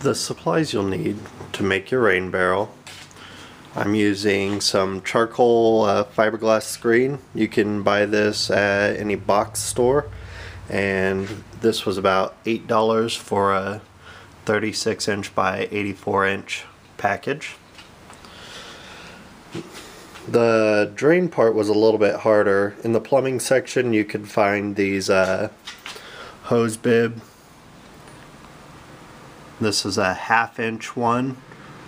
The supplies you'll need to make your rain barrel. I'm using some charcoal fiberglass screen. You can buy this at any box store, and this was about $8 for a 36-inch by 84-inch package. The drain part was a little bit harder. In the plumbing section you could find these hose bib. This is a 1/2-inch one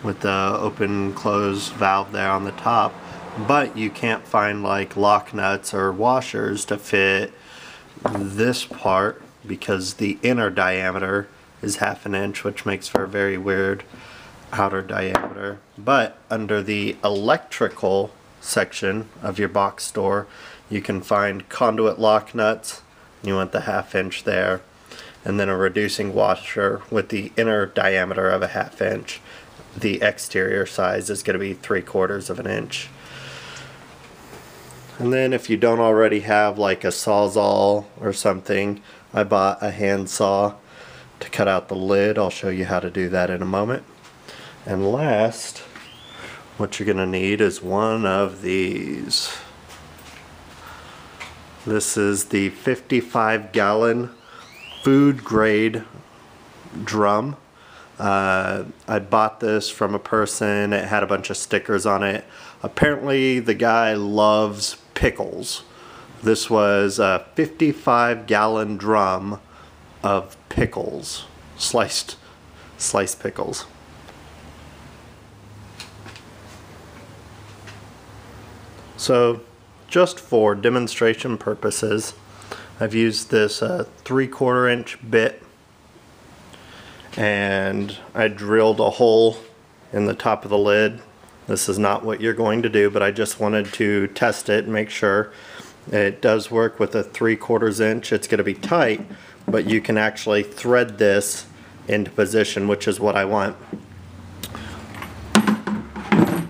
with the open close valve there on the top, but you can't find like lock nuts or washers to fit this part because the inner diameter is 1/2 inch, which makes for a very weird outer diameter. But under the electrical section of your box store you can find conduit lock nuts. You want the 1/2 inch there, and then a reducing washer with the inner diameter of a 1/2 inch. The exterior size is going to be 3/4 of an inch. And then if you don't already have like a Sawzall or something, I bought a handsaw to cut out the lid. I'll show you how to do that in a moment. And last, what you're going to need is one of these. This is the 55-gallon food grade drum. I bought this from a person. It had a bunch of stickers on it. Apparently the guy loves pickles. This was a 55-gallon drum of pickles, sliced pickles. So just for demonstration purposes, I've used this 3/4 inch bit, and I drilled a hole in the top of the lid. This is not what you're going to do, but I just wanted to test it and make sure it does work with a 3/4 inch. It's going to be tight, but you can actually thread this into position, which is what I want.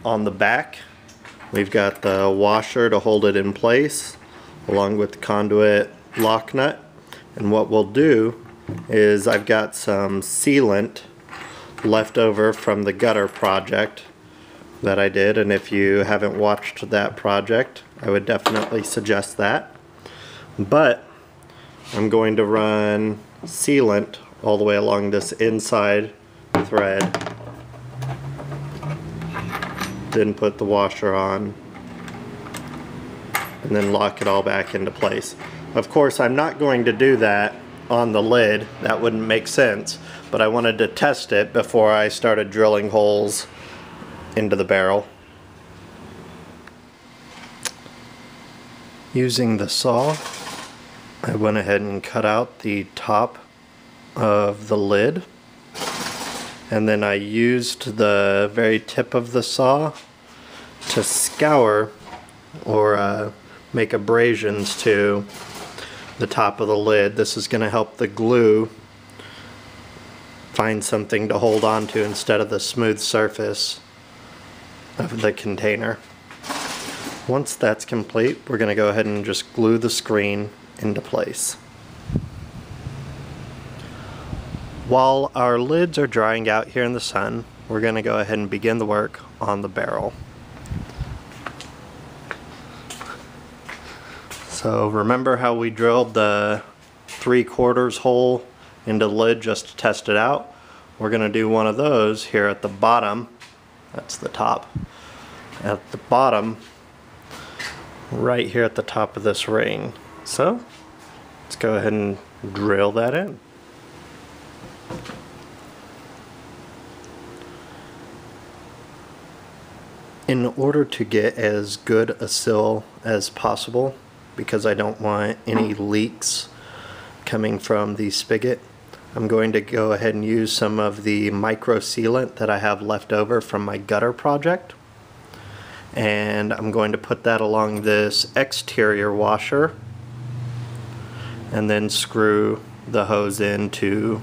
On the back, we've got the washer to hold it in place, along with the conduit lock nut. And what we'll do is I've got some sealant left over from the gutter project that I did, and if you haven't watched that project, I would definitely suggest that. But I'm going to run sealant all the way along this inside thread, then put the washer on, and then lock it all back into place. Of course, I'm not going to do that on the lid. That wouldn't make sense, but I wanted to test it before I started drilling holes into the barrel. Using the saw, I went ahead and cut out the top of the lid, and then I used the very tip of the saw to scour or make abrasions to the top of the lid. This is going to help the glue find something to hold on to instead of the smooth surface of the container. Once that's complete, we're going to go ahead and just glue the screen into place. While our lids are drying out here in the sun, we're going to go ahead and begin the work on the barrel. So remember how we drilled the 3/4 hole into the lid just to test it out? We're going to do one of those here at the bottom. That's the top. At the bottom, right here at the top of this ring. So let's go ahead and drill that in. In order to get as good a seal as possible, because I don't want any leaks coming from the spigot, I'm going to go ahead and use some of the micro sealant that I have left over from my gutter project, and I'm going to put that along this exterior washer and then screw the hose into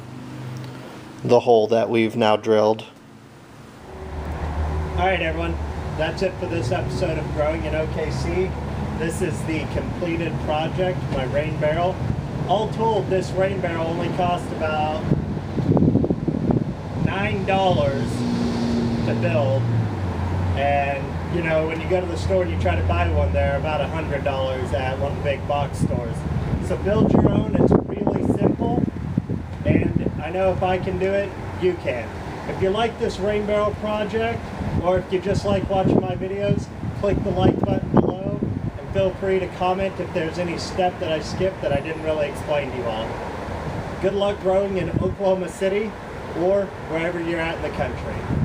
the hole that we've now drilled. Alright everyone, that's it for this episode of Growing in OKC. This is the completed project, my rain barrel. All told, this rain barrel only cost about $9 to build. And you know, when you go to the store and you try to buy one, they're about $100 at one of the big box stores. So build your own. It's really simple, and I know if I can do it, you can. If you like this rain barrel project, or if you just like watching my videos, click the like button below, and feel free to comment if there's any step that I skipped that I didn't really explain to you all. Good luck growing in Oklahoma City or wherever you're at in the country.